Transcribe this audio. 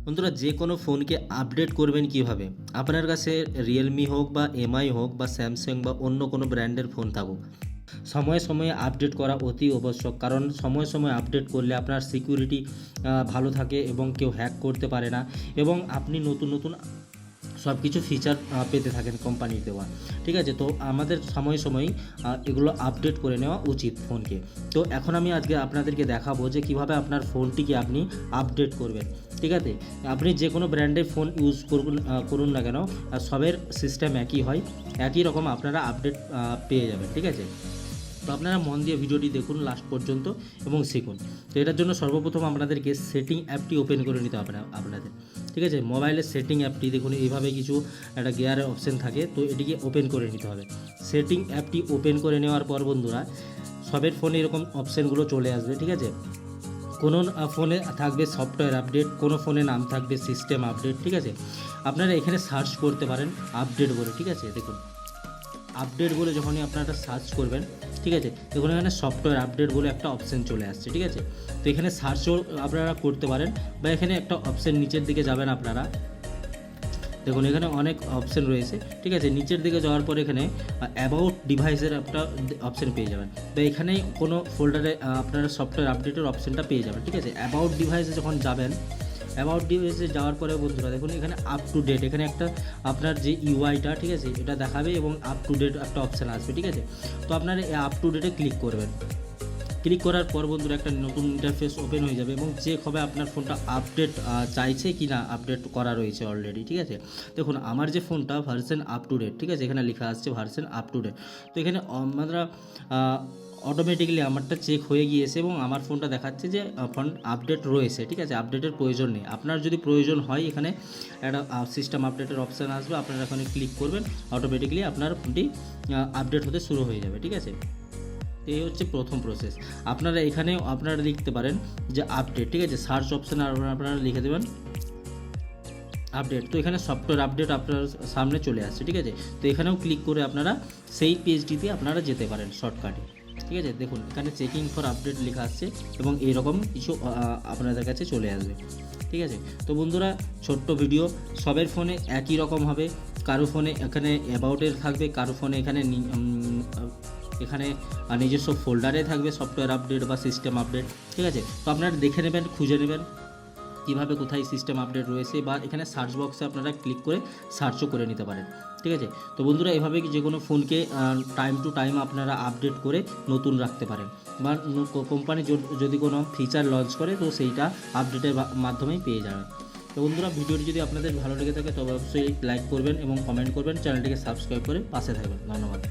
বন্ধুরা, যে কোনো ফোনকে আপডেট করবেন কিভাবে? আপনার কাছে রিয়েলমি হোক বা এমআই হোক বা স্যামসাং বা অন্য কোনো ব্র্যান্ডের ফোন থাকুক, সময়ে সময়ে আপডেট করা অতি আবশ্যক। কারণ সময়ে সময়ে আপডেট করলে আপনার সিকিউরিটি ভালো থাকে এবং কেউ হ্যাক করতে পারে না, এবং আপনি নতুন নতুন সব কিছু ফিচার পেতে থাকেন কোম্পানির দেওয়া। ঠিক আছে, তো আমাদের সময়ে সময়ই এগুলো আপডেট করে নেওয়া উচিত ফোনকে। তো এখন আমি আজকে আপনাদেরকে দেখাবো যে কীভাবে আপনার ফোনটিকে আপনি আপডেট করবেন। ঠিক আছে, আপনি যে কোনো ব্র্যান্ডের ফোন ইউজ করুন না কেন, সবের সিস্টেম একই হয়, একই রকম আপনারা আপডেট পেয়ে যাবেন। ঠিক আছে, তো আপনারা মন দিয়ে ভিডিওটি দেখুন লাস্ট পর্যন্ত এবং শিখুন। তো এটার জন্য সর্বপ্রথম আপনাদেরকে সেটিং অ্যাপটি ওপেন করে নিতে হবে আপনাদের। ঠিক আছে, মোবাইলের সেটিং অ্যাপটি দেখুন, এইভাবে কিছু একটা গিয়ারের অপশান থাকে, তো এটিকে ওপেন করে নিতে হবে। সেটিং অ্যাপটি ওপেন করে নেওয়ার পর বন্ধুরা, সবের ফোনে এরকম অপশানগুলো চলে আসবে। ঠিক আছে, কোনো ফোনে থাকবে সফটওয়্যার আপডেট, কোনো ফোনে নাম থাকবে সিস্টেম আপডেট। ঠিক আছে, আপনারা এখানে সার্চ করতে পারেন আপডেট বলে। ঠিক আছে, দেখুন আপডেট বলে যখনই আপনারা সার্চ করবেন, ঠিক আছে, দেখুন এখানে সফটওয়্যার আপডেট বলে একটা অপশান চলে আসছে। ঠিক আছে, তো এখানে সার্চও আপনারা করতে পারেন, বা এখানে একটা অপশান নিচের দিকে যাবেন আপনারা, দেখুন এখানে অনেক অপশান রয়েছে। ঠিক আছে, নিচের দিকে যাওয়ার পর এখানে অ্যাবাউট ডিভাইসের একটা অপশান পেয়ে যাবেন, তো এখানেই কোনো ফোল্ডারে আপনারা সফটওয়্যার আপডেটের অপশানটা পেয়ে যাবেন। ঠিক আছে, অ্যাবাউট ডিভাইসে যখন যাবেন, অ্যাবাউট ডিভাইসে যাওয়ার পরে বন্ধুরা দেখুন এখানে আপ টু ডেট, এখানে একটা আপনার যে ইউআইটা, ঠিক আছে, এটা দেখাবে এবং আপ টু ডেট একটা অপশান আসবে। ঠিক আছে, তো আপনারা এই আপ টু ডেটে ক্লিক করবেন। ক্লিক করার পর বন্ধুরা একটা নতুন ইন্টারফেস ওপেন হয়ে যাবে এবং চেক হবে আপনার ফোনটা আপডেট চাইছে কি না, আপডেট করা রয়েছে অলরেডি। ঠিক আছে, দেখুন আমার যে ফোনটা ভার্সন আপ টু ডেট, ঠিক আছে, এখানে লেখা আসছে ভার্সন আপ টু ডেট। তো এখানে আমরা অটোমেটিক্যালি আমারটা চেক হয়ে গিয়েছে এবং আমার ফোনটা দেখাচ্ছে যে ফোন আপডেট রয়েছে। ঠিক আছে, আপডেটের প্রয়োজন নেই। আপনার যদি প্রয়োজন হয় এখানে একটা সিস্টেম আপডেটের অপশান আসবে, আপনারা এখানে ক্লিক করবেন, অটোমেটিক্যালি আপনার ফোনটি আপডেট হতে শুরু হয়ে যাবে। ঠিক আছে, এই হচ্ছে প্রথম প্রসেস। আপনারা এখানেও আপনারা লিখতে পারেন যে আপডেট। ঠিক আছে, সার্চ অপশানে আপনারা লিখে দেবেন আপডেট, তো এখানে সফটওয়্যার আপডেট আপনার সামনে চলে আসছে। ঠিক আছে, তো এখানেও ক্লিক করে আপনারা সেই পেজটিতে আপনারা যেতে পারেন শর্টকাটে। ঠিক আছে, দেখুন এখানে চেকিং ফর আপডেট লেখা আসছে এবং এইরকম কিছু আপনাদের কাছে চলে আসবে। ঠিক আছে, তো বন্ধুরা ছোট্ট ভিডিও, সবের ফোনে একই রকম হবে। কারো ফোনে এখানে অ্যাবাউটের থাকবে, কারো ফোনে এখানে নিজস্ব ফোল্ডারে থাকবে সফটওয়্যার আপডেট বা সিস্টেম আপডেট। ঠিক আছে, তো আপনারা দেখে নেবেন, খুঁজে নেবেন কীভাবে কোথায় সিস্টেম আপডেট রয়েছে, বা এখানে সার্চ বক্সে আপনারা ক্লিক করে সার্চও করে নিতে পারেন। ঠিক আছে, তো বন্ধুরা এভাবে যে কোনো ফোনকে টাইম টু টাইম আপনারা আপডেট করে নতুন রাখতে পারেন, বা কোম্পানি যদি কোনো ফিচার লঞ্চ করে তো সেইটা আপডেটের মাধ্যমেই পেয়ে যাবেন। তো বন্ধুরা ভিডিওটি যদি আপনাদের ভালো লেগে থাকে তবে অবশ্যই লাইক করবেন এবং কমেন্ট করবেন, চ্যানেলটিকে সাবস্ক্রাইব করে পাশে থাকবেন। ধন্যবাদ।